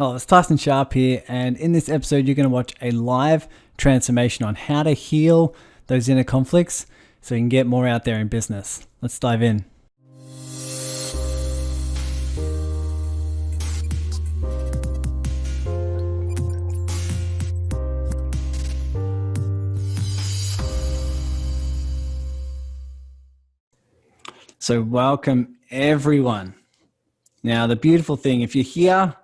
Hello, it's Tyson Sharp here, and in this episode you're going to watch a live transformation on how to heal those inner conflicts so you can get more out there in business. Let's dive in. So welcome everyone. Now the beautiful thing, if you're here,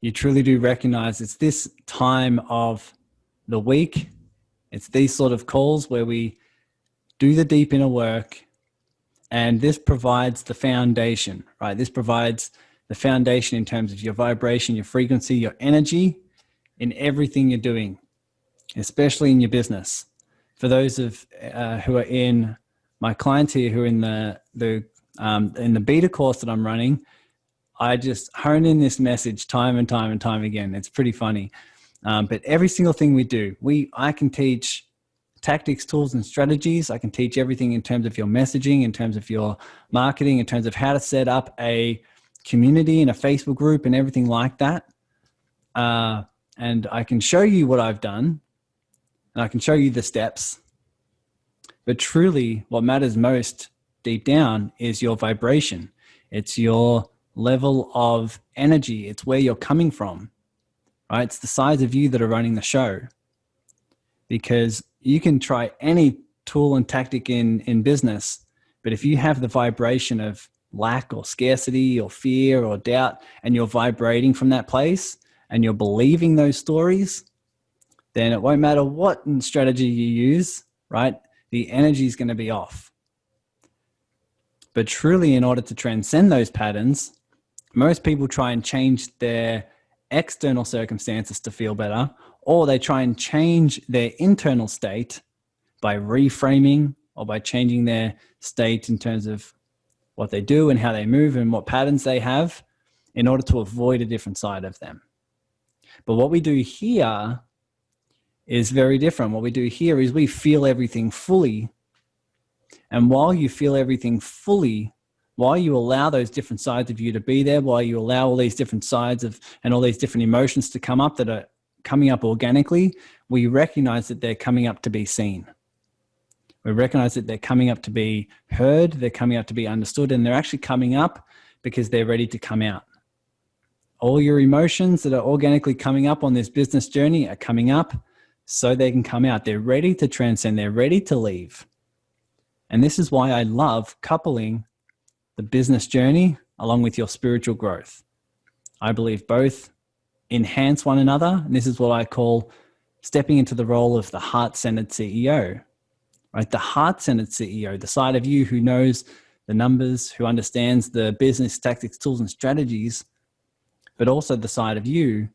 you truly do recognize it's this time of the week. It's these sort of calls where we do the deep inner work, and this provides the foundation, right? This provides the foundation in terms of your vibration, your frequency, your energy in everything you're doing, especially in your business. For those of who are in my clients here who are in the beta course that I'm running, I just hone in this message time and time again. It's pretty funny. But every single thing we do, I can teach tactics, tools, and strategies. I can teach everything in terms of your messaging, in terms of your marketing, in terms of how to set up a community and a Facebook group and everything like that. And I can show you what I've done, and I can show you the steps. But truly, what matters most deep down is your vibration. It's your level of energy. It's where you're coming from, right? It's the sides of you that are running the show. Because you can try any tool and tactic in business, but if you have the vibration of lack or scarcity or fear or doubt, and you're vibrating from that place and you're believing those stories, then it won't matter what strategy you use, right? The energy is going to be off. But truly, in order to transcend those patterns, most people try and change their external circumstances to feel better, or they try and change their internal state by reframing or by changing their state in terms of what they do and how they move and what patterns they have in order to avoid a different side of them. But what we do here is very different. What we do here is we feel everything fully. And while you feel everything fully, while you allow those different sides of you to be there, while you allow all these different sides of and all these different emotions to come up that are coming up organically, we recognize that they're coming up to be seen. We recognize that they're coming up to be heard, they're coming up to be understood, and they're actually coming up because they're ready to come out. All your emotions that are organically coming up on this business journey are coming up so they can come out. They're ready to transcend, they're ready to leave. And this is why I love coupling the business journey along with your spiritual growth. I believe both enhance one another. And this is what I call stepping into the role of the heart-centered CEO, right? The heart-centered CEO, the side of you who knows the numbers, who understands the business tactics, tools, and strategies, but also the side of you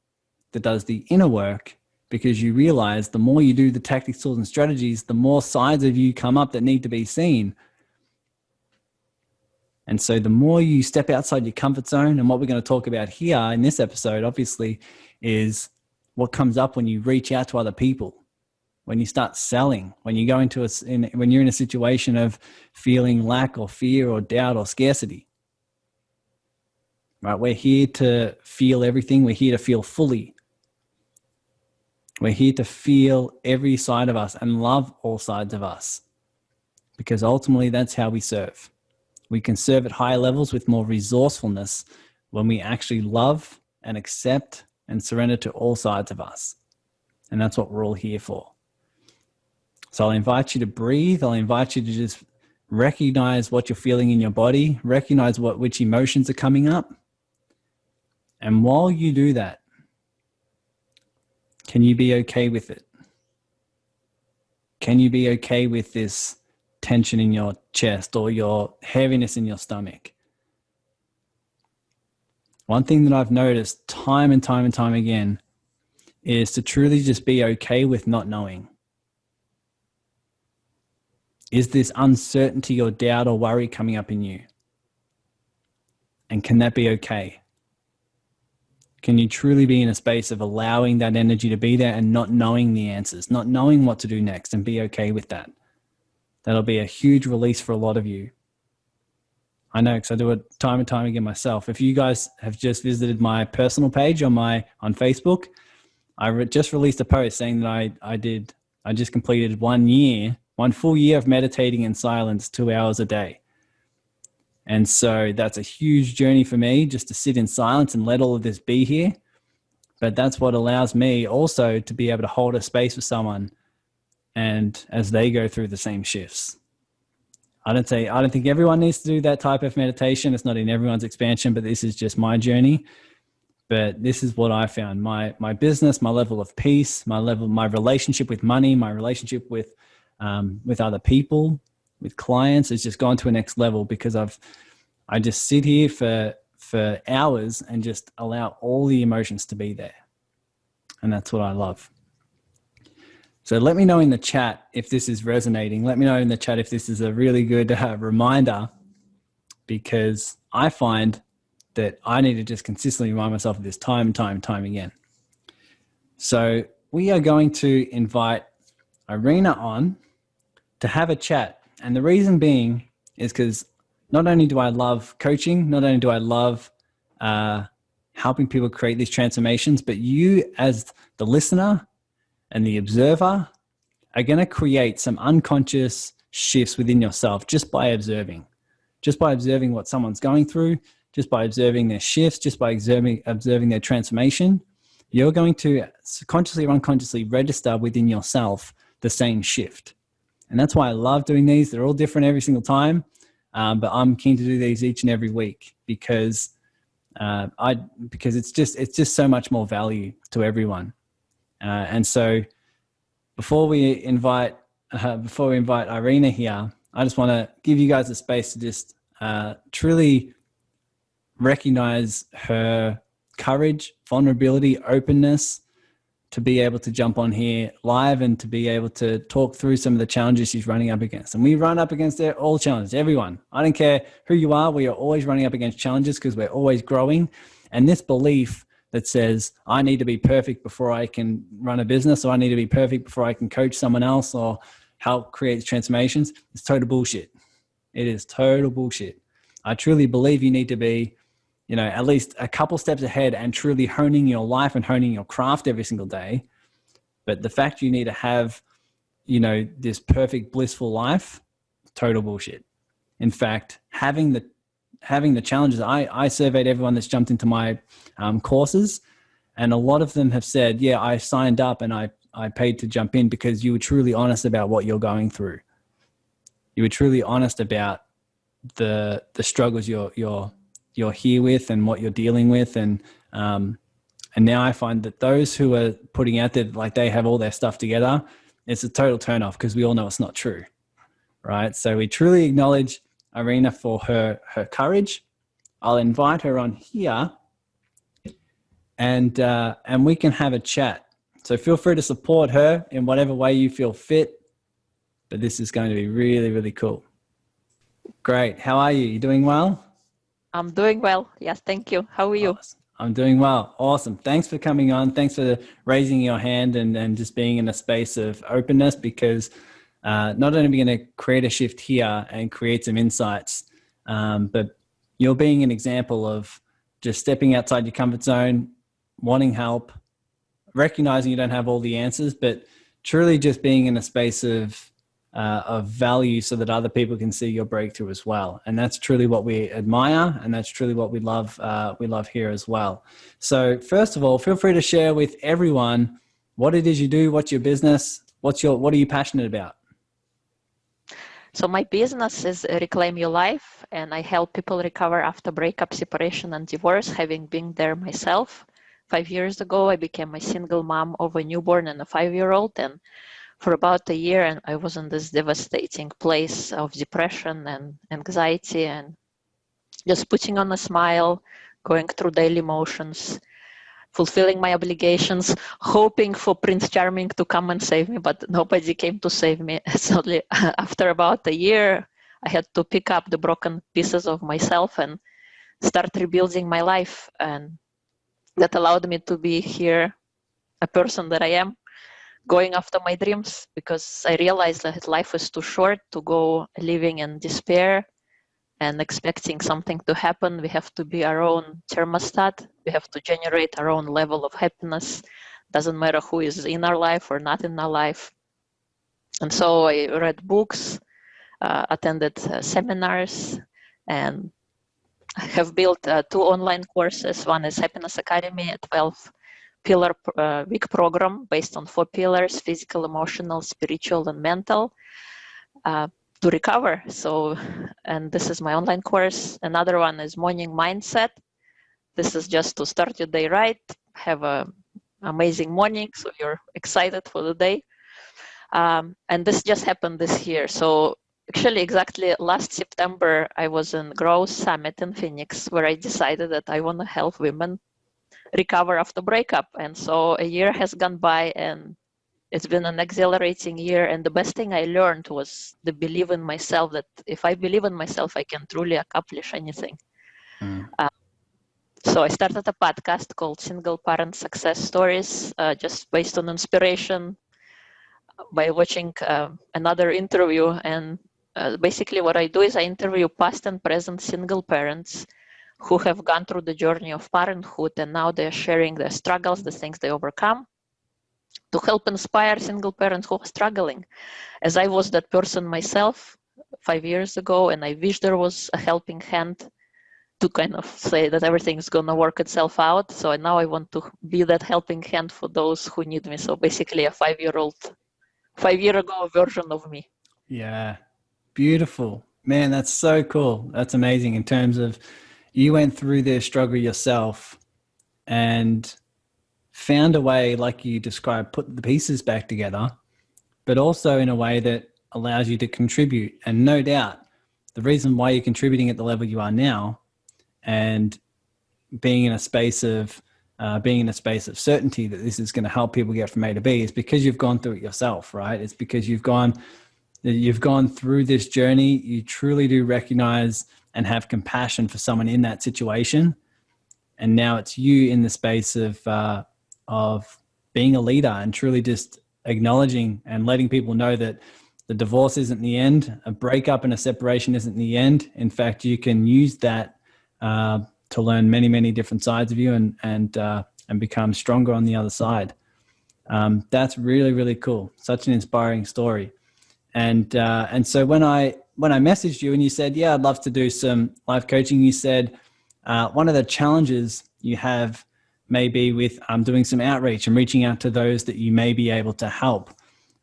that does the inner work, because you realize the more you do the tactics, tools, and strategies, the more sides of you come up that need to be seen. And so the more you step outside your comfort zone, and what we're going to talk about here in this episode, obviously, is what comes up when you reach out to other people, when you start selling, when you go into when you're in a situation of feeling lack or fear or doubt or scarcity. Right? We're here to feel everything. We're here to feel fully. We're here to feel every side of us and love all sides of us, because ultimately that's how we serve. We can serve at higher levels with more resourcefulness when we actually love and accept and surrender to all sides of us. And that's what we're all here for. So I'll invite you to breathe. I'll invite you to just recognize what you're feeling in your body, recognize which emotions are coming up. And while you do that, can you be okay with it? Can you be okay with this tension in your chest or your heaviness in your stomach? One thing that I've noticed time and time again is to truly just be okay with not knowing. Is this uncertainty or doubt or worry coming up in you? And can that be okay? Can you truly be in a space of allowing that energy to be there and not knowing the answers, not knowing what to do next, and be okay with that? That'll be a huge release for a lot of you. I know, because I do it time and time again myself. If you guys have just visited my personal page on Facebook, I just released a post saying that I just completed 1 full year of meditating in silence, 2 hours a day. And so that's a huge journey for me, just to sit in silence and let all of this be here. But that's what allows me also to be able to hold a space for someone, and as they go through the same shifts. I don't think everyone needs to do that type of meditation. It's not in everyone's expansion, but this is just my journey. But this is what I found. My business, my level of peace, my relationship with money, my relationship with other people, with clients, has just gone to a next level, because I just sit here for hours and just allow all the emotions to be there. And that's what I love. So let me know in the chat if this is resonating. Let me know in the chat if this is a really good reminder, because I find that I need to just consistently remind myself of this time and time again. So we are going to invite Irina on to have a chat. And the reason being is because not only do I love coaching, not only do I love helping people create these transformations, but you as the listener and the observer are going to create some unconscious shifts within yourself just by observing what someone's going through, just by observing their shifts, just by observing their transformation. You're going to consciously or unconsciously register within yourself the same shift. And that's why I love doing these. They're all different every single time. But I'm keen to do these each and every week, because it's just so much more value to everyone. And so before we invite Irina here, I just want to give you guys a space to just truly recognize her courage, vulnerability, openness, to be able to jump on here live and to be able to talk through some of the challenges she's running up against. And we run up against all challenges, everyone. I don't care who you are, we are always running up against challenges, because we're always growing. And this belief that says, I need to be perfect before I can run a business, or I need to be perfect before I can coach someone else or help create transformations, it's total bullshit. It is total bullshit. I truly believe you need to be, at least a couple steps ahead and truly honing your life and honing your craft every single day. But the fact you need to have, this perfect, blissful life, total bullshit. In fact, having the challenges, I surveyed everyone that's jumped into my courses, and a lot of them have said, yeah, I signed up and I paid to jump in because you were truly honest about what you're going through. You were truly honest about the struggles you're here with and what you're dealing with. And now I find that those who are putting out there like they have all their stuff together, it's a total turnoff, because we all know it's not true, right? So we truly acknowledge Irina for her courage. I'll invite her on here, and we can have a chat. So feel free to support her in whatever way you feel fit, but this is going to be really, really cool. Great. How are you? You doing well? I'm doing well. Yes, thank you. How are you? Awesome. I'm doing well. Awesome. Thanks for coming on. Thanks for raising your hand and just being in a space of openness, because not only are we going to create a shift here and create some insights, but you're being an example of just stepping outside your comfort zone, wanting help, recognizing you don't have all the answers, but truly just being in a space of value so that other people can see your breakthrough as well. And that's truly what we admire, and that's truly what we love here as well. So first of all, feel free to share with everyone what it is you do, what's your business, what are you passionate about? So my business is Reclaim Your Life, and I help people recover after breakup, separation, and divorce, having been there myself. 5 years ago, I became a single mom of a newborn and a 5-year-old, and for about a year, and I was in this devastating place of depression and anxiety, and just putting on a smile, going through daily motions, fulfilling my obligations, hoping for Prince Charming to come and save me, but nobody came to save me. So after about a year, I had to pick up the broken pieces of myself and start rebuilding my life. And that allowed me to be here, a person that I am, going after my dreams, because I realized that life is too short to go living in despair and expecting something to happen. We have to be our own thermostat. We have to generate our own level of happiness. Doesn't matter who is in our life or not in our life. And so I read books, attended seminars, and I have built 2 online courses. One is Happiness Academy, a 12-pillar week program based on 4 pillars: physical, emotional, spiritual, and mental, to recover. So, and this is my online course. Another one is Morning Mindset. This is just to start your day right, have an amazing morning, so you're excited for the day. And this just happened this year. So actually, exactly last September, I was in Growth Summit in Phoenix, where I decided that I want to help women recover after breakup. And so a year has gone by, and it's been an exhilarating year. And the best thing I learned was the belief in myself, that if I believe in myself, I can truly accomplish anything. So I started a podcast called Single Parent Success Stories, just based on inspiration by watching another interview. And basically what I do is I interview past and present single parents who have gone through the journey of parenthood, and now they're sharing their struggles, the things they overcome, to help inspire single parents who are struggling. As I was that person myself 5 years ago, and I wish there was a helping hand to kind of say that everything's gonna work itself out. So now I want to be that helping hand for those who need me. So basically a 5-year ago version of me. Yeah. Beautiful. Man, that's so cool. That's amazing in terms of you went through this struggle yourself and found a way, like you described, put the pieces back together, but also in a way that allows you to contribute. And no doubt the reason why you're contributing at the level you are now and being in a space of certainty that this is going to help people get from A to B is because you've gone through it yourself, right? It's because you've gone through this journey. You truly do recognize and have compassion for someone in that situation. And now it's you in the space of being a leader and truly just acknowledging and letting people know that the divorce isn't the end, a breakup and a separation isn't the end. In fact, you can use that to learn many, many different sides of you and become stronger on the other side. That's really, really cool. Such an inspiring story. And so when I messaged you and you said, yeah, I'd love to do some live coaching, you said one of the challenges you have may be with doing some outreach and reaching out to those that you may be able to help.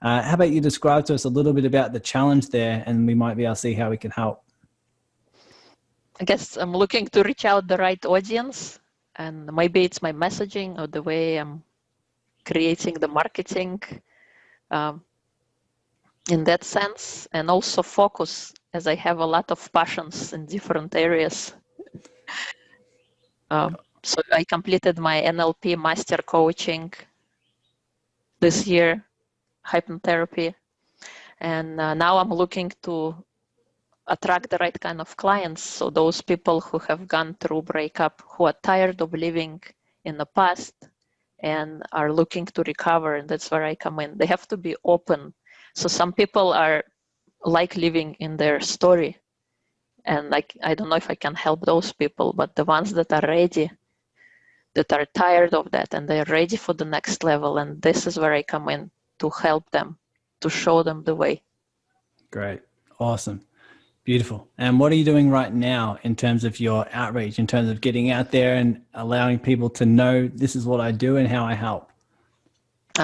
How about you describe to us a little bit about the challenge there, and we might be able to see how we can help. I guess I'm looking to reach out the right audience, and maybe it's my messaging or the way I'm creating the marketing. In that sense, and also focus, as I have a lot of passions in different areas. So I completed my NLP Master Coaching this year, hypnotherapy, and now I'm looking to attract the right kind of clients. So those people who have gone through breakup, who are tired of living in the past and are looking to recover, and that's where I come in. They have to be open. So some people are like living in their story, and I don't know if I can help those people, but the ones that are ready, that are tired of that, and they're ready for the next level, and this is where I come in to help them, to show them the way. Great. Awesome. Beautiful. And what are you doing right now in terms of your outreach, in terms of getting out there and allowing people to know this is what I do and how I help?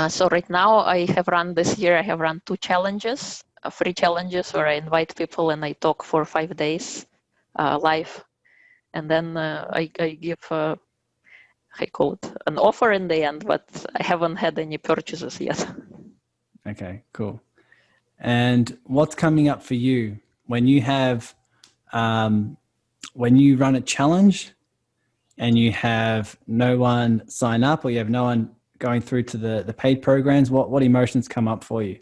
So right now I have run 2 challenges, 3 challenges where I invite people and I talk for 5 days live. And then I give, I call it an offer in the end, but I haven't had any purchases yet. Okay, cool. And what's coming up for you when you have, when you run a challenge and you have no one sign up or you have no one going through to the paid programs, what emotions come up for you?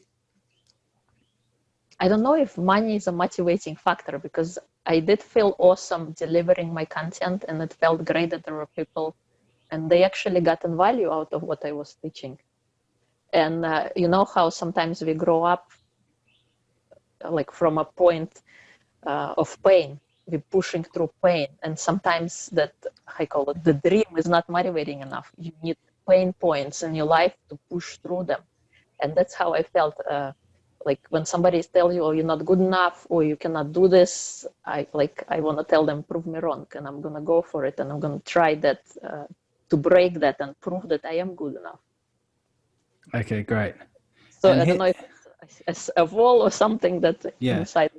I don't know if money is a motivating factor, because I did feel awesome delivering my content, and it felt great that there were people and they actually gotten value out of what I was teaching. And you know how sometimes we grow up like from a point of pain. we're pushing through pain, and sometimes that, I call it, the dream is not motivating enough. You need pain points in your life to push through them. And that's how I felt, like when somebody tells you, oh, you're not good enough, or you cannot do this, I want to tell them, prove me wrong, and I'm going to go for it, and I'm going to try that, to break that and prove that I am good enough. Okay, great. So I don't know if it's a wall or something that inside.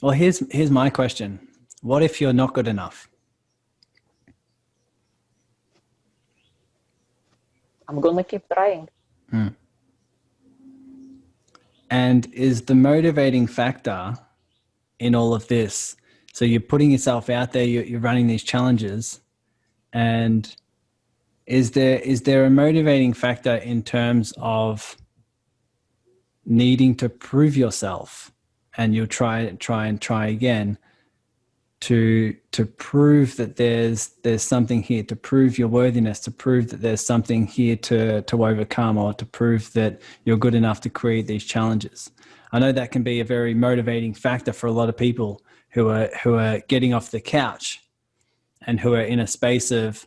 Well, here's my question. What if you're not good enough? I'm going to keep trying. And is the motivating factor in all of this, so you're putting yourself out there, you're running these challenges, and is there a motivating factor in terms of needing to prove yourself, and you'll try again to prove that there's something here, to prove your worthiness, to prove that there's something here to overcome, or to prove that you're good enough to create these challenges? I know that can be a very motivating factor for a lot of people who are getting off the couch and who are in a space of,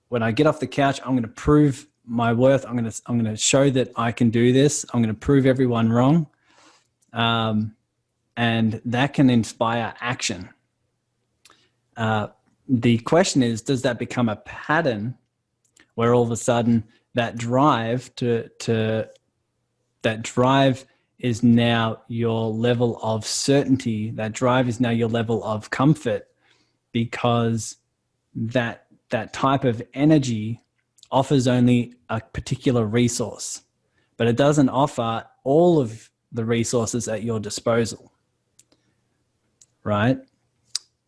when I get off the couch, I'm going to prove my worth. I'm going to show that I can do this. I'm going to prove everyone wrong. And that can inspire action. The question is, does that become a pattern where all of a sudden that drive is now your level of certainty, that drive is now your level of comfort, because that type of energy offers only a particular resource, but it doesn't offer all of the resources at your disposal, right?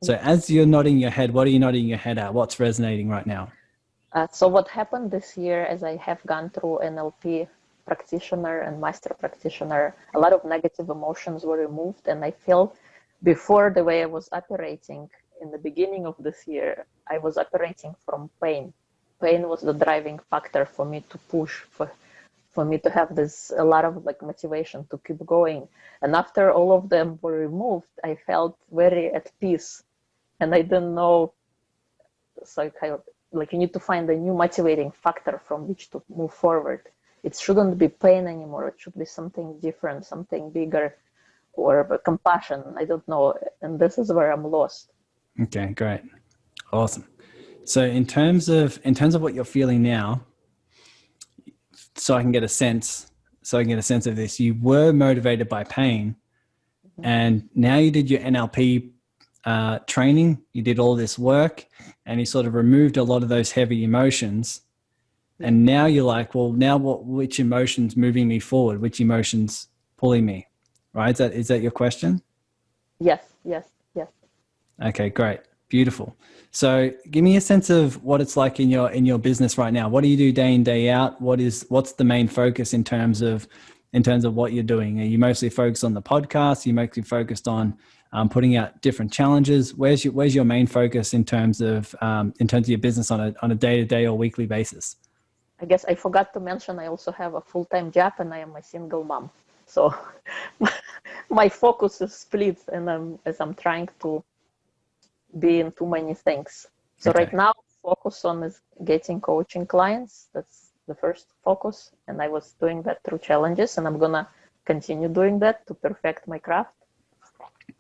So as you're nodding your head, what are you nodding your head at? What's resonating right now? So what happened this year, as I have gone through NLP Practitioner and Master Practitioner, a lot of negative emotions were removed. And I feel before, the way I was operating in the beginning of this year, I was operating from pain. Pain was the driving factor for me to push, for me to have a lot of motivation to keep going. And after all of them were removed, I felt very at peace. And I didn't know, so you need to find a new motivating factor from which to move forward. It shouldn't be pain anymore. It should be something different, something bigger, or compassion. I don't know. And this is where I'm lost. Okay, great. Awesome. So in terms of what you're feeling now, so I can get a sense of this, you were motivated by pain, and now you did your NLP training, you did all this work, and you sort of removed a lot of those heavy emotions. And now you're like, well, now which emotion's moving me forward? Which emotion's pulling me? Right? Is that your question? Yes. Okay, great. Beautiful. So give me a sense of what it's like in your business right now. What do you do day in, day out? What's the main focus in terms of what you're doing? Are you mostly focused on the podcast? Are you mostly focused on putting out different challenges? Where's your main focus in terms of your business on a day-to-day or weekly basis? I guess I forgot to mention I also have a full-time job, and I am a single mom. So my focus is split, and as I'm trying to be in too many things. So Right now, focus on is getting coaching clients. That's the first focus. And I was doing that through challenges, and I'm going to continue doing that to perfect my craft.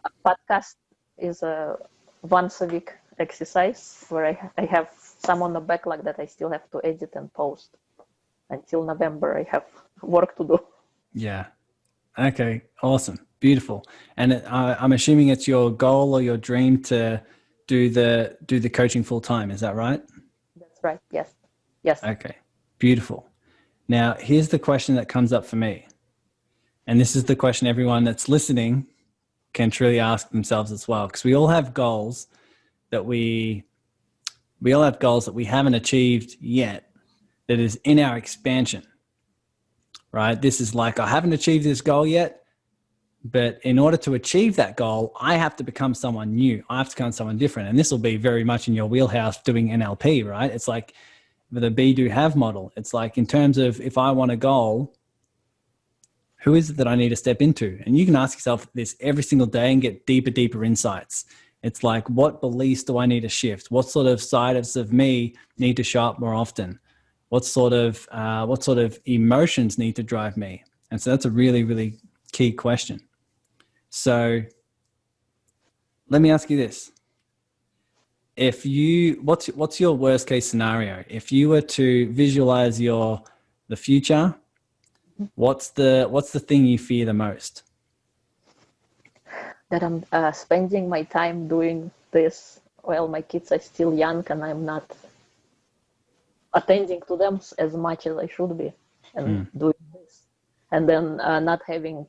A podcast is a once a week exercise where I have some on the backlog that I still have to edit and post. Until November, I have work to do. Yeah. Okay. Awesome. Beautiful. And I'm assuming it's your goal or your dream to do the coaching full time. Is that right? That's right. Yes. Okay. Beautiful. Now, here's the question that comes up for me. And this is the question everyone that's listening can truly ask themselves as well, because we all have goals that we haven't achieved yet, that is in our expansion, right? This is like, I haven't achieved this goal yet, but in order to achieve that goal, I have to become someone new. I have to become someone different. And this will be very much in your wheelhouse doing NLP, right? It's like the be, do, have model. It's like, in terms of, if I want a goal, who is it that I need to step into? And you can ask yourself this every single day and get deeper insights. It's like, what beliefs do I need to shift? What sort of sides of me need to show up more often? What sort of emotions need to drive me? And so that's a really, really key question. So let me ask you this. What's your worst case scenario? If you were to visualize the future, what's the thing you fear the most? That I'm spending my time doing this while my kids are still young and I'm not attending to them as much as I should be and doing this. And then not having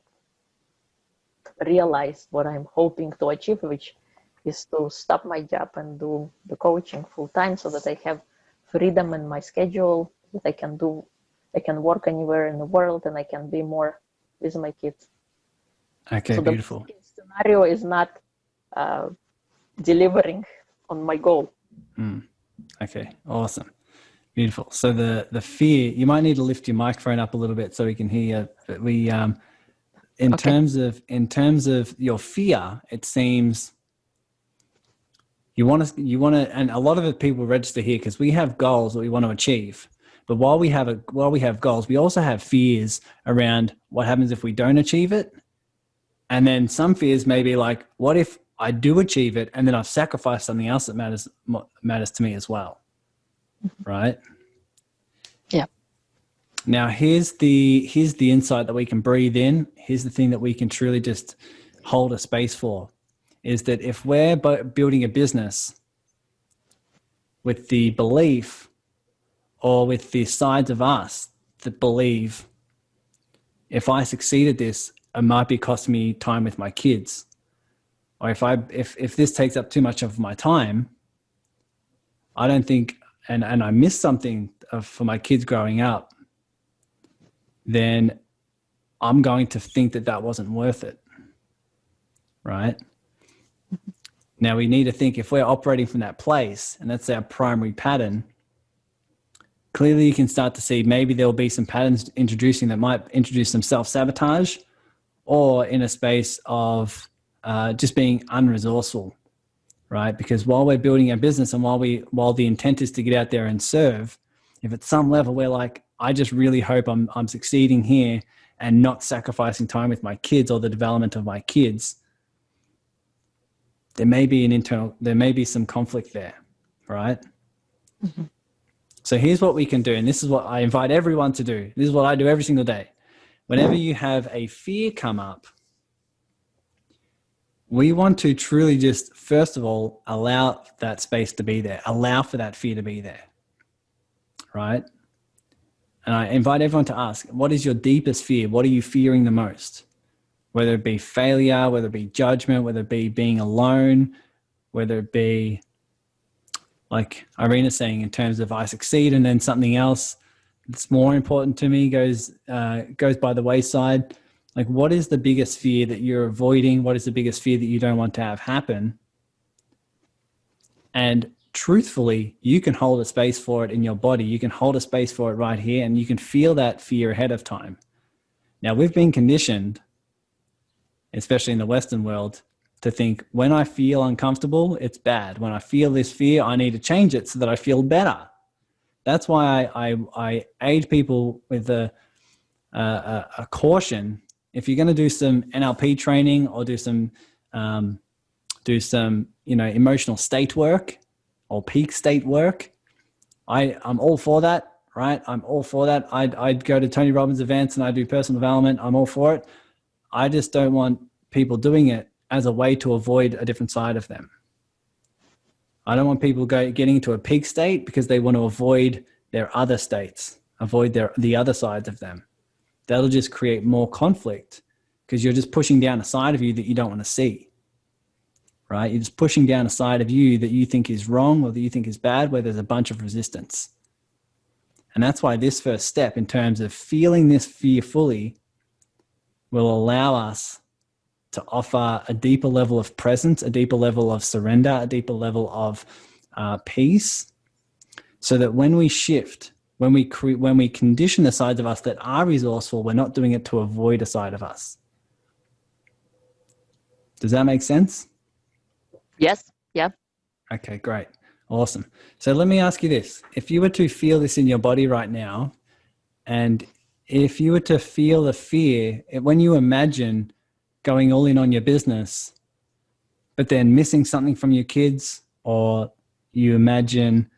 realized what I'm hoping to achieve, which is to stop my job and do the coaching full time so that I have freedom in my schedule, that I can work anywhere in the world and I can be more with my kids. Okay, so beautiful. The scenario is not delivering on my goal. Okay, awesome. Beautiful. So the fear, you might need to lift your microphone up a little bit so we can hear you. But we, in terms of your fear, it seems you want to, and a lot of the people register here because we have goals that we want to achieve. But while we have goals, we also have fears around what happens if we don't achieve it. And then some fears may be like, what if I do achieve it and then I've sacrificed something else that matters to me as well, right? Yeah. Now here's the insight that we can breathe in. Here's the thing that we can truly just hold a space for, is that if we're building a business with the belief or with the sides of us that believe, if I succeed at this, it might be costing me time with my kids. Or if this takes up too much of my time, I don't think, and I miss something for my kids growing up, then I'm going to think that wasn't worth it, right? Now we need to think, if we're operating from that place and that's our primary pattern, clearly you can start to see maybe there'll be some patterns introducing that might introduce some self-sabotage, or in a space of just being unresourceful, right? Because while we're building our business and while the intent is to get out there and serve, if at some level we're like, I just really hope I'm succeeding here and not sacrificing time with my kids or the development of my kids, there may be some conflict there, right? Mm-hmm. So here's what we can do, and this is what I invite everyone to do. This is what I do every single day. Whenever you have a fear come up, we want to truly just, first of all, allow that space to be there. Allow for that fear to be there, right? And I invite everyone to ask, what is your deepest fear? What are you fearing the most? Whether it be failure, whether it be judgment, whether it be being alone, whether it be, like Irina's saying, in terms of I succeed and then something else that's more important to me goes by the wayside. Like, what is the biggest fear that you're avoiding? What is the biggest fear that you don't want to have happen? And truthfully, you can hold a space for it in your body. You can hold a space for it right here, and you can feel that fear ahead of time. Now, we've been conditioned, especially in the Western world, to think when I feel uncomfortable, it's bad. When I feel this fear, I need to change it so that I feel better. That's why I aid people with a caution. If you're going to do some NLP training or do some emotional state work or peak state work, I'm all for that, right? I'm all for that. I'd go to Tony Robbins events and I do personal development. I'm all for it. I just don't want people doing it as a way to avoid a different side of them. I don't want people getting into a peak state because they want to avoid their other states, avoid the other sides of them. That'll just create more conflict because you're just pushing down a side of you that you don't want to see, right? You're just pushing down a side of you that you think is wrong or that you think is bad, where there's a bunch of resistance. And that's why this first step, in terms of feeling this fear fully, will allow us to offer a deeper level of presence, a deeper level of surrender, a deeper level of peace, so that when we shift, when we condition the sides of us that are resourceful, we're not doing it to avoid a side of us. Does that make sense? Yes. Yeah. Okay, great. Awesome. So let me ask you this. If you were to feel this in your body right now, and if you were to feel the fear, when you imagine going all in on your business, but then missing something from your kids, or you imagine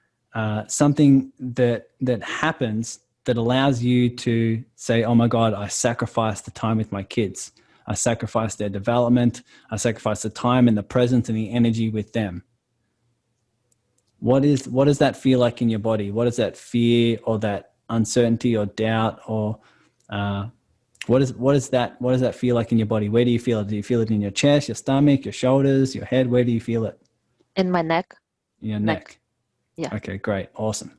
something that happens that allows you to say, oh my God, I sacrificed the time with my kids. I sacrificed their development. I sacrificed the time and the presence and the energy with them. What does that feel like in your body? What is that fear or that uncertainty or doubt, or what does that feel like in your body? Where do you feel it? Do you feel it in your chest, your stomach, your shoulders, your head? Where do you feel it? In my neck. In your neck. Yeah. Okay, great. Awesome.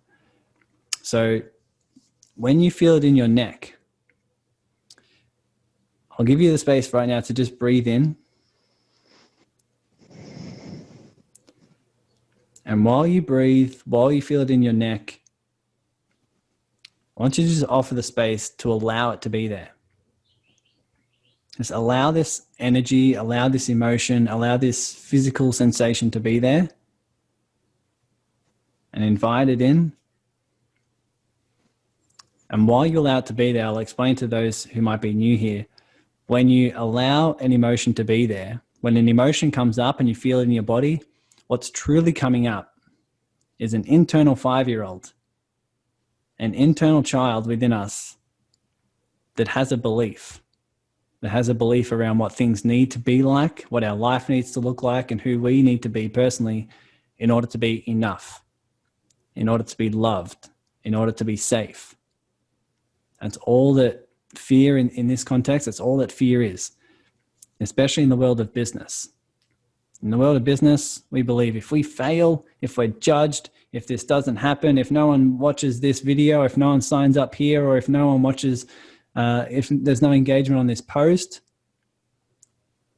So when you feel it in your neck, I'll give you the space right now to just breathe in. And while you breathe, while you feel it in your neck, I want you to just offer the space to allow it to be there. Just allow this energy, allow this emotion, allow this physical sensation to be there, and invite it in. And while you allow it to be there, I'll explain to those who might be new here, when you allow an emotion to be there, when an emotion comes up and you feel it in your body, what's truly coming up is an internal 5-year-old, an internal child within us that has a belief around what things need to be like, what our life needs to look like, and who we need to be personally in order to be enough, in order to be loved, in order to be safe. That's all that fear in this context, that's all that fear is, especially in the world of business. In the world of business, we believe if we fail, if we're judged, if this doesn't happen, if no one watches this video, if no one signs up here, or if no one watches, if there's no engagement on this post,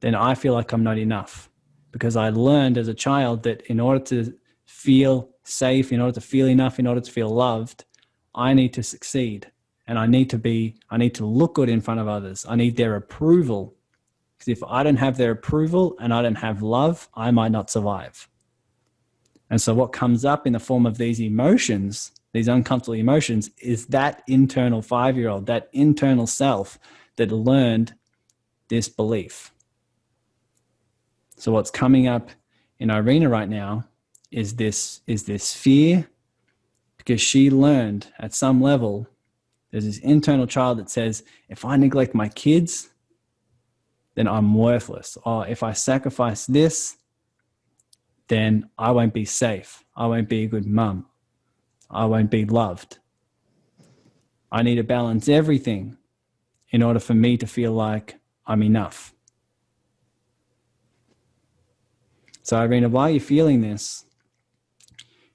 then I feel like I'm not enough. Because I learned as a child that in order to feel safe, in order to feel enough, in order to feel loved, I need to succeed. And I need to look good in front of others. I need their approval. Because if I don't have their approval and I don't have love, I might not survive. And so what comes up in the form of these emotions, these uncomfortable emotions, is that internal 5-year-old, that internal self that learned this belief. So what's coming up in Irina right now is this fear, because she learned at some level, there's this internal child that says, if I neglect my kids, then I'm worthless. Or if I sacrifice this, then I won't be safe. I won't be a good mum. I won't be loved. I need to balance everything in order for me to feel like I'm enough. So Irina, while you're feeling this,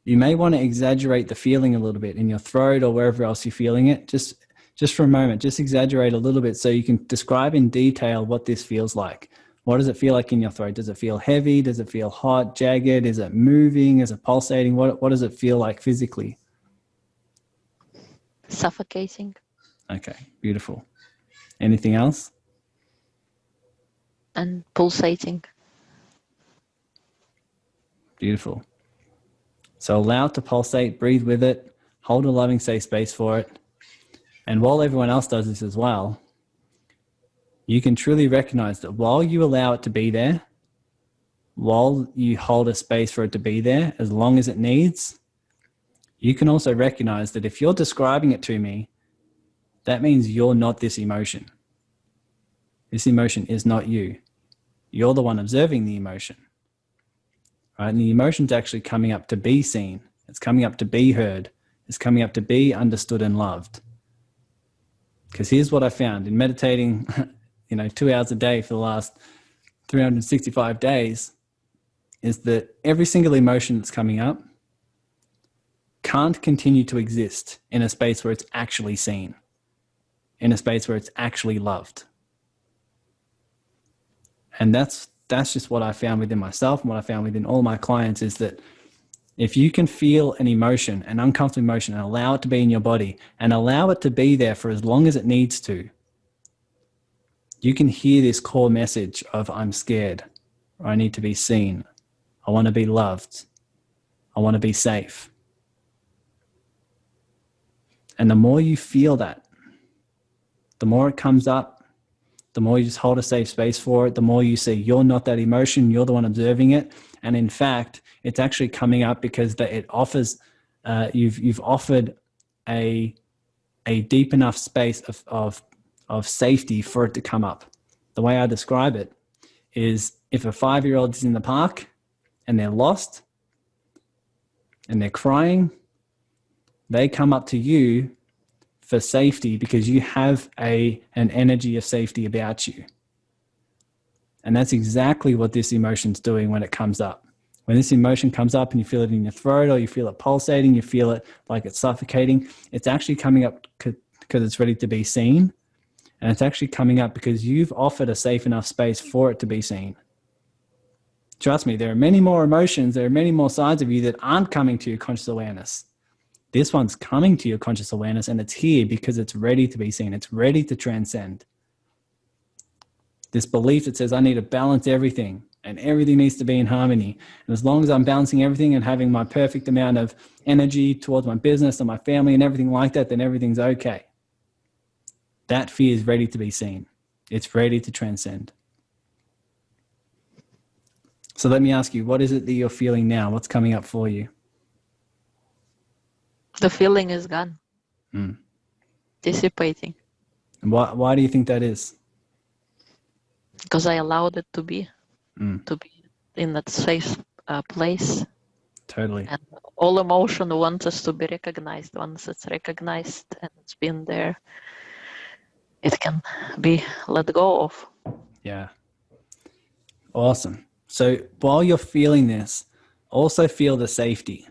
you may want to exaggerate the feeling a little bit in your throat or wherever else you're feeling it. Just for a moment, just exaggerate a little bit so you can describe in detail what this feels like. What does it feel like in your throat? Does it feel heavy? Does it feel hot, jagged? Is it moving? Is it pulsating? What does it feel like physically? Suffocating. Okay, beautiful. Anything else? And pulsating. Beautiful. So allow it to pulsate, breathe with it, hold a loving, safe space for it. And while everyone else does this as well, you can truly recognize that while you allow it to be there, while you hold a space for it to be there, as long as it needs, you can also recognize that if you're describing it to me, that means you're not this emotion. This emotion is not you. You're the one observing the emotion. Right? And the emotion's actually coming up to be seen. It's coming up to be heard. It's coming up to be understood and loved. Because here's what I found in meditating, 2 hours a day for the last 365 days, is that every single emotion that's coming up can't continue to exist in a space where it's actually seen, in a space where it's actually loved. And that's just what I found within myself and what I found within all my clients, is that if you can feel an emotion, an uncomfortable emotion, and allow it to be in your body and allow it to be there for as long as it needs to, you can hear this core message of I'm scared, or I need to be seen, I want to be loved. I want to be safe. And the more you feel that, the more it comes up, the more you just hold a safe space for it, the more you see you're not that emotion, you're the one observing it. And in fact, it's actually coming up because it offers, you've offered a deep enough space of safety for it to come up. The way I describe it is if a 5-year-old is in the park and they're lost and they're crying, they come up to you for safety because you have an energy of safety about you. And that's exactly what this emotion's doing when it comes up. When this emotion comes up and you feel it in your throat or you feel it pulsating, you feel it like it's suffocating, it's actually coming up because it's ready to be seen. And it's actually coming up because you've offered a safe enough space for it to be seen. Trust me, there are many more emotions, there are many more sides of you that aren't coming to your conscious awareness. This one's coming to your conscious awareness and it's here because it's ready to be seen. It's ready to transcend. This belief that says I need to balance everything and everything needs to be in harmony. And as long as I'm balancing everything and having my perfect amount of energy towards my business and my family and everything like that, then everything's okay. That fear is ready to be seen. It's ready to transcend. So let me ask you, what is it that you're feeling now? What's coming up for you? The feeling is gone. Dissipating. And why do you think that is? Because I allowed it to be in that safe place. Totally. And all emotion wants us to be recognized. Once it's recognized and it's been there, it can be let go of. Yeah. Awesome. So while you're feeling this, also feel the safety.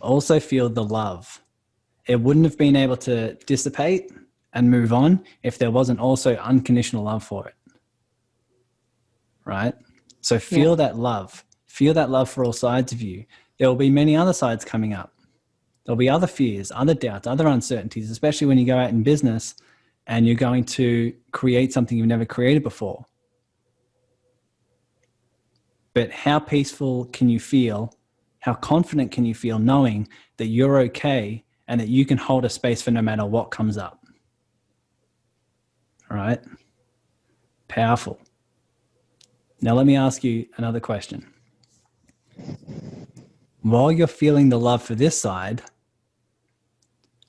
Also feel the love. It wouldn't have been able to dissipate and move on if there wasn't also unconditional love for it. Right? So feel that love. Feel that love for all sides of you. There will be many other sides coming up. There'll be other fears, other doubts, other uncertainties, especially when you go out in business and you're going to create something you've never created before. But how peaceful can you feel? How confident can you feel knowing that you're okay and that you can hold a space for no matter what comes up? All right? Powerful. Now let me ask you another question. While you're feeling the love for this side,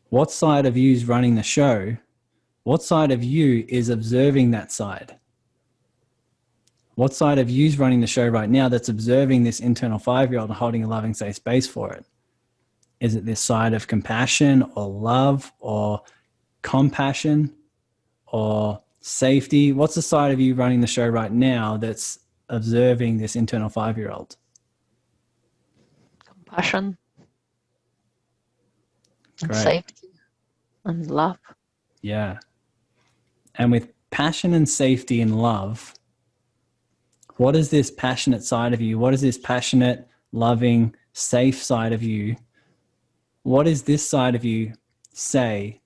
what side of you is running the show? What side of you is observing that side? What side of you is running the show right now that's observing this internal 5-year-old and holding a loving, safe space for it? Is it this side of compassion or love or compassion or safety? What's the side of you running the show right now that's observing this internal 5-year-old? Compassion and Great. safety and love. Yeah. And with passion and safety and love, what is this passionate side of you? What is this passionate, loving, safe side of you? What does this side of you say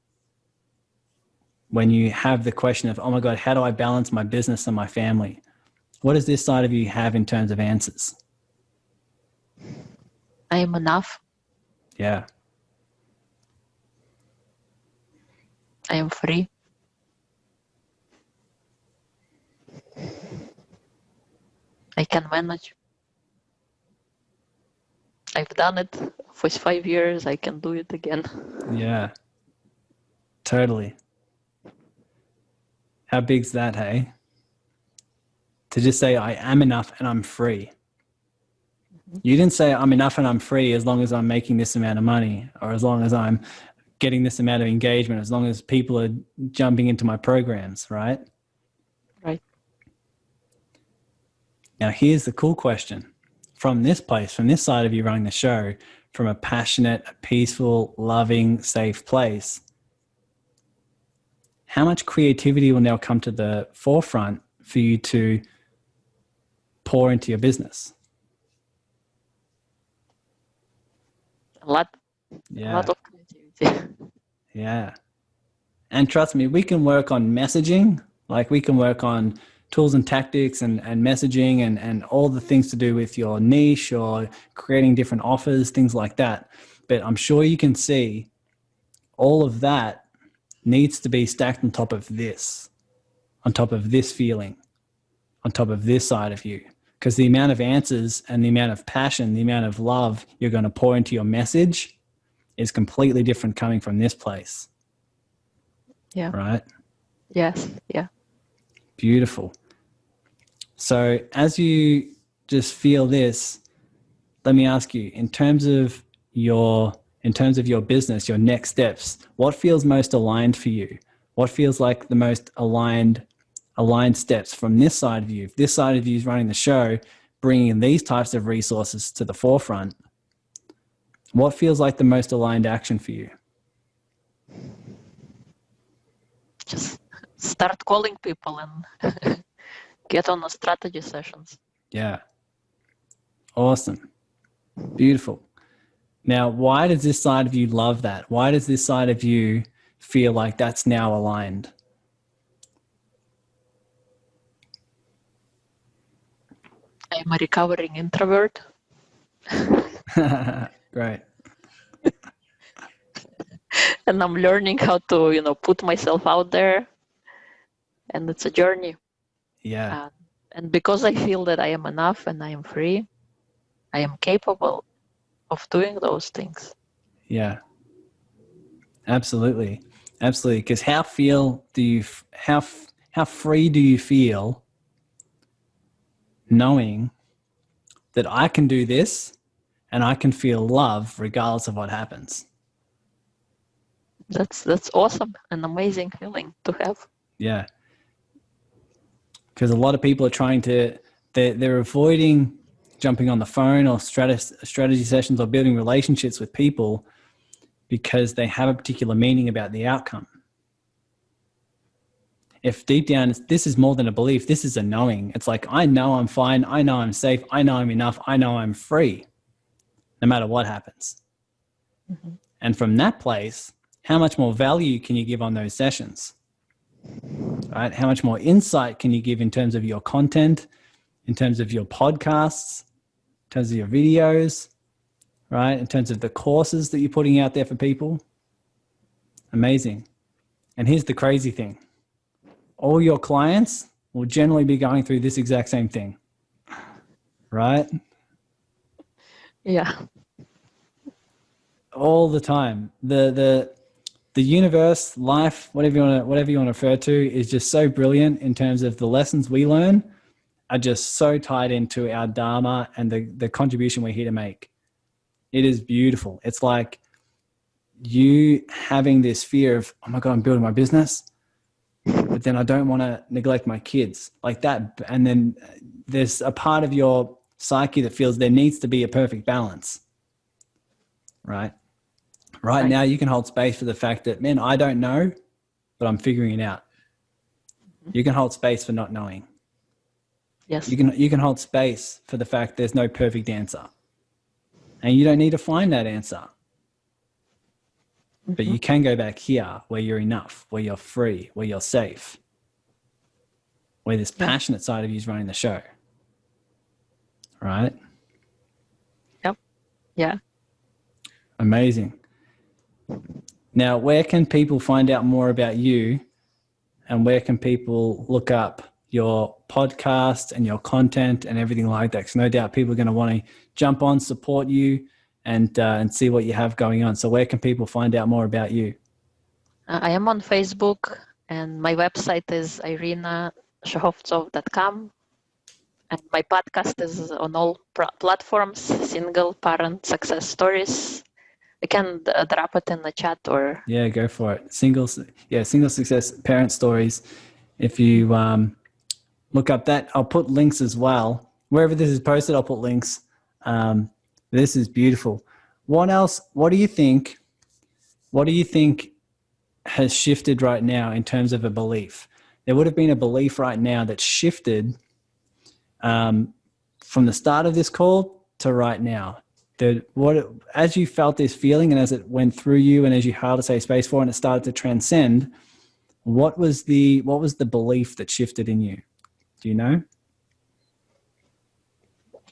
when you have the question of, oh my God, how do I balance my business and my family? What does this side of you have in terms of answers? I am enough. Yeah. I am free. I can manage. I've done it for 5 years. I can do it again. Yeah. Totally. How big's that, hey? To just say, I am enough and I'm free. You didn't say I'm enough and I'm free as long as I'm making this amount of money or as long as I'm getting this amount of engagement, as long as people are jumping into my programs, right? Right. Now, here's the cool question. From this place, from this side of you running the show, from a passionate, peaceful, loving, safe place, how much creativity will now come to the forefront for you to pour into your business? A lot. Yeah. A lot of creativity. Yeah. And trust me, we can work on messaging, like we can work on tools and tactics and messaging and all the things to do with your niche or creating different offers, things like that. But I'm sure you can see all of that needs to be stacked on top of this feeling, on top of this side of you. Because the amount of answers and the amount of passion, the amount of love you're going to pour into your message is completely different coming from this place. Yeah. Right? Yes. Yeah. Beautiful. So as you just feel this, let me ask you, in terms of your business, your next steps, what feels most aligned for you? What feels like the most aligned steps from this side of you? If this side of you is running the show, bringing these types of resources to the forefront, what feels like the most aligned action for you? Just start calling people and get on the strategy sessions. Yeah. Awesome. Beautiful. Now, why does this side of you love that? Why does this side of you feel like that's now aligned? I'm a recovering introvert. Great. And I'm learning how to, put myself out there. And it's a journey. Yeah. And because I feel that I am enough and I am free, I am capable of doing those things. Yeah. Absolutely. Absolutely. Because how free do you feel knowing that I can do this and I can feel love regardless of what happens? That's awesome. An amazing feeling to have. Yeah. Because a lot of people are they're avoiding jumping on the phone or strategy sessions or building relationships with people because they have a particular meaning about the outcome. If deep down, this is more than a belief, this is a knowing. It's like, I know I'm fine. I know I'm safe. I know I'm enough. I know I'm free, no matter what happens. Mm-hmm. And from that place, how much more value can you give on those sessions? Right? How much more insight can you give in terms of your content, in terms of your podcasts, in terms of your videos, right? In terms of the courses that you're putting out there for people? Amazing. And here's the crazy thing. All your clients will generally be going through this exact same thing, right? Yeah. All the time. The universe, life, whatever you want to refer to, is just so brilliant in terms of the lessons we learn are just so tied into our dharma and the contribution we're here to make. It is beautiful. It's like you having this fear of, oh my God, I'm building my business, but then I don't want to neglect my kids like that. And then there's a part of your psyche that feels there needs to be a perfect balance, right? Right now you can hold space for the fact that, man, I don't know, but I'm figuring it out. You can hold space for not knowing. Yes. You can hold space for the fact there's no perfect answer. And you don't need to find that answer. But you can go back here where you're enough, where you're free, where you're safe, where this passionate side of you is running the show. Right? Yep. Yeah. Amazing. Now, where can people find out more about you, and where can people look up your podcast and your content and everything like that? Because no doubt people are going to want to jump on, support you, and see what you have going on. So where can people find out more about you? I am on Facebook, and my website is irinashehovsov.com. And my podcast is on all platforms, Single Parent Success Stories. I can drop it in the chat or... Yeah, go for it. Single Success Parent Stories. If you look up that, I'll put links as well. Wherever this is posted, I'll put links. This is beautiful. What else? What do you think has shifted right now in terms of a belief? There would have been a belief right now that shifted from the start of this call to right now. As you felt this feeling and as it went through you and as you held a safe space for it and it started to transcend, what was the belief that shifted in you? Do you know?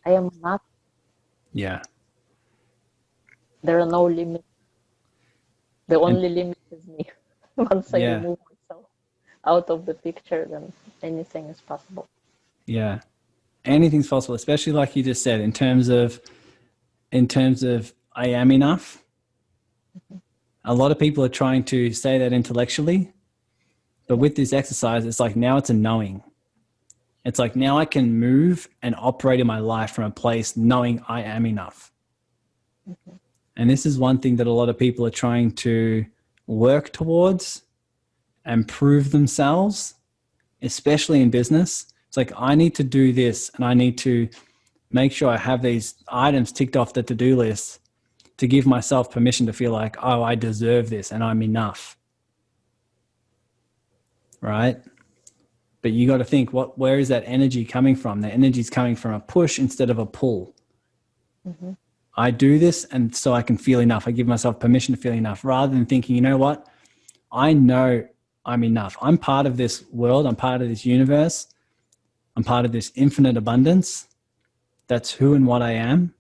I am not. Yeah. There are no limits. The only limit is me. Once I Yeah. remove myself out of the picture, then anything is possible. Yeah. Anything's possible, especially like you just said, in terms of I am enough. A lot of people are trying to say that intellectually, but with this exercise, it's like now it's a knowing. It's like now I can move and operate in my life from a place knowing I am enough. And this is one thing that a lot of people are trying to work towards and prove themselves, especially in business. It's like, I need to do this and I need to make sure I have these items ticked off the to-do list to give myself permission to feel like, oh, I deserve this and I'm enough. Right? But you got to think, where is that energy coming from? The energy is coming from a push instead of a pull. Mm-hmm. I do this and so I can feel enough. I give myself permission to feel enough, rather than thinking, you know what? I know I'm enough. I'm part of this world. I'm part of this universe. I'm part of this infinite abundance. That's who and what I am.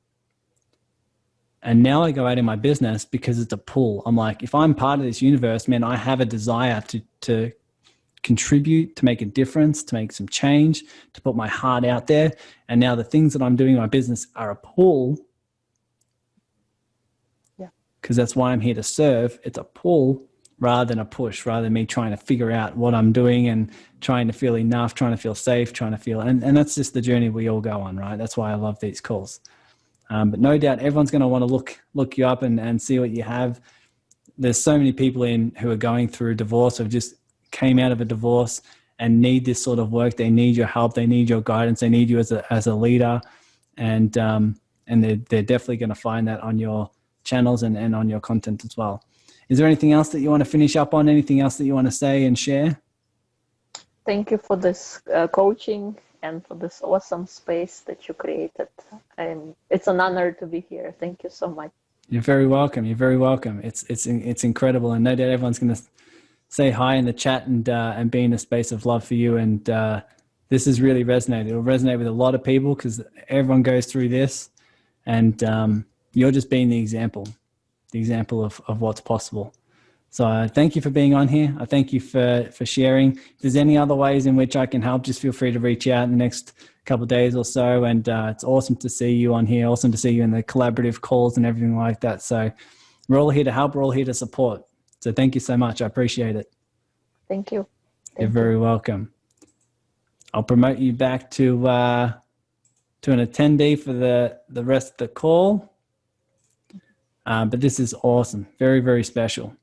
And now I go out in my business because it's a pull. I'm like, if I'm part of this universe, man, I have a desire to contribute, to make a difference, to make some change, to put my heart out there. And now the things that I'm doing in my business are a pull. Yeah. Because that's why I'm here to serve. It's a pull rather than a push, rather than me trying to figure out what I'm doing and trying to feel enough, trying to feel safe, trying to feel, and that's just the journey we all go on, right? That's why I love these calls. But no doubt everyone's going to want to look you up and see what you have. There's so many people who are going through divorce, or just came out of a divorce and need this sort of work. They need your help. They need your guidance. They need you as a leader. And they're definitely going to find that on your channels and on your content as well. Is there anything else that you want to finish up on? Anything else that you want to say and share? Thank you for this coaching and for this awesome space that you created. It's an honor to be here. Thank you so much. You're very welcome. You're very welcome. It's incredible. And no doubt everyone's going to say hi in the chat and be in a space of love for you. And this has really resonated. It'll resonate with a lot of people because everyone goes through this. And you're just being the example of what's possible. So thank you for being on here. I thank you for sharing. If there's any other ways in which I can help, just feel free to reach out in the next couple of days or so. And it's awesome to see you on here. Awesome to see you in the collaborative calls and everything like that. So we're all here to help. We're all here to support. So thank you so much. I appreciate it. Thank you. You're very welcome. I'll promote you back to an attendee for the rest of the call. But this is awesome. Very, very special.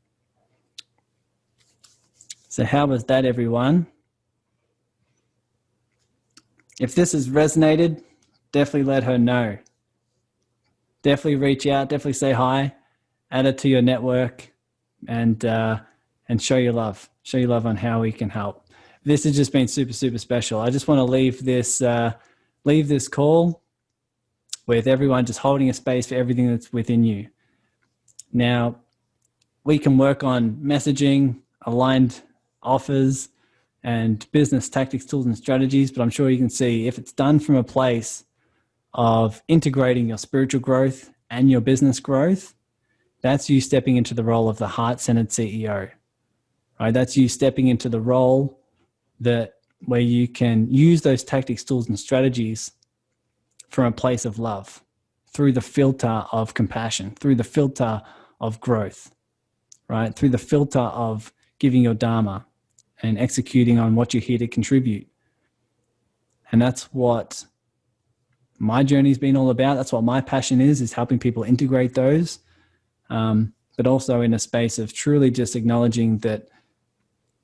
So how was that, everyone? If this has resonated, definitely let her know. Definitely reach out. Definitely say hi. Add it to your network, and show your love. Show your love on how we can help. This has just been super, super special. I just want to leave this call with everyone just holding a space for everything that's within you. Now, we can work on messaging, aligned offers, and business tactics, tools, and strategies, but I'm sure you can see if it's done from a place of integrating your spiritual growth and your business growth, that's you stepping into the role of the heart-centered CEO, right? That's you stepping into the role where you can use those tactics, tools, and strategies from a place of love, through the filter of compassion, through the filter of growth, right? Through the filter of giving your dharma and executing on what you're here to contribute. And that's what my journey's been all about. That's what my passion is helping people integrate those, but also in a space of truly just acknowledging that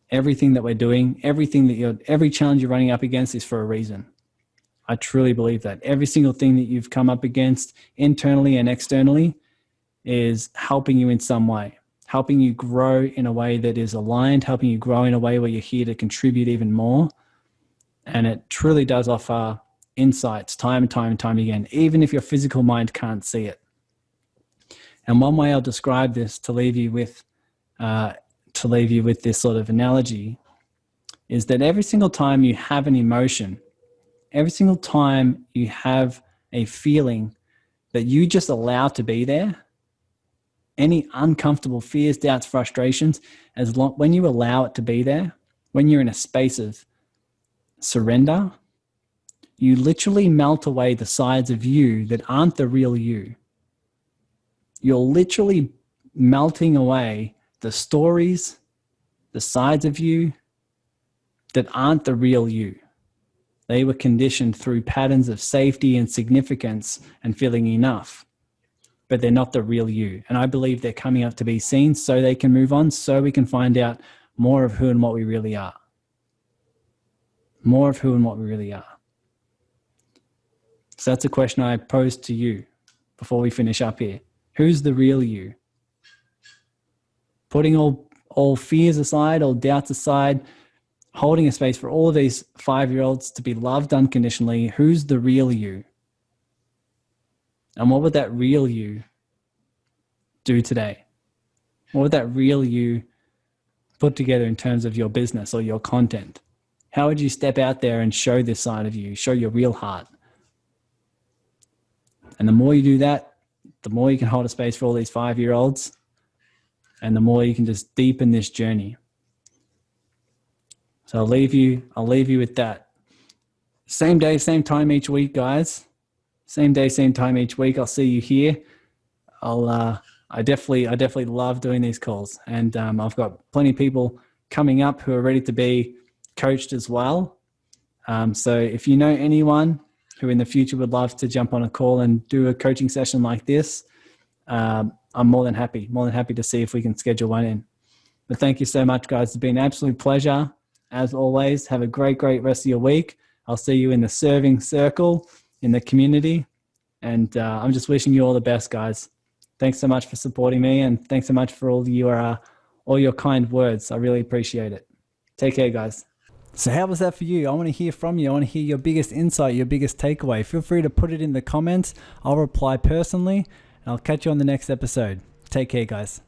everything that we're doing, every challenge you're running up against is for a reason. I truly believe that. Every single thing that you've come up against internally and externally is helping you in some way, helping you grow in a way that is aligned, helping you grow in a way where you're here to contribute even more. And it truly does offer insights time and time and time again, even if your physical mind can't see it. And one way I'll describe this to leave you with this sort of analogy is that every single time you have an emotion, every single time you have a feeling that you just allow to be there, any uncomfortable fears, doubts, frustrations, when you allow it to be there, when you're in a space of surrender, you literally melt away the sides of you that aren't the real you. You're literally melting away the stories, the sides of you that aren't the real you. They were conditioned through patterns of safety and significance and feeling enough, but they're not the real you. And I believe they're coming up to be seen so they can move on, so we can find out more of who and what we really are. More of who and what we really are. So that's a question I pose to you before we finish up here. Who's the real you? Putting all fears aside, all doubts aside, holding a space for all of these 5-year-olds to be loved unconditionally. Who's the real you? And what would that real you do today? What would that real you put together in terms of your business or your content? How would you step out there and show this side of you, show your real heart? And the more you do that, the more you can hold a space for all these 5-year-olds, and the more you can just deepen this journey. So I'll leave you with that. Same day, same time each week, guys. Same day, same time each week. I'll see you here. I definitely love doing these calls, and I've got plenty of people coming up who are ready to be coached as well. So if you know anyone who in the future would love to jump on a call and do a coaching session like this, I'm more than happy to see if we can schedule one in. But thank you so much, guys. It's been an absolute pleasure. As always, have a great rest of your week. I'll see you in the serving circle in the community. And I'm just wishing you all the best, guys. Thanks so much for supporting me. And thanks so much for all your kind words. I really appreciate it. Take care, guys. So how was that for you? I want to hear from you. I want to hear your biggest insight, your biggest takeaway. Feel free to put it in the comments. I'll reply personally. And I'll catch you on the next episode. Take care, guys.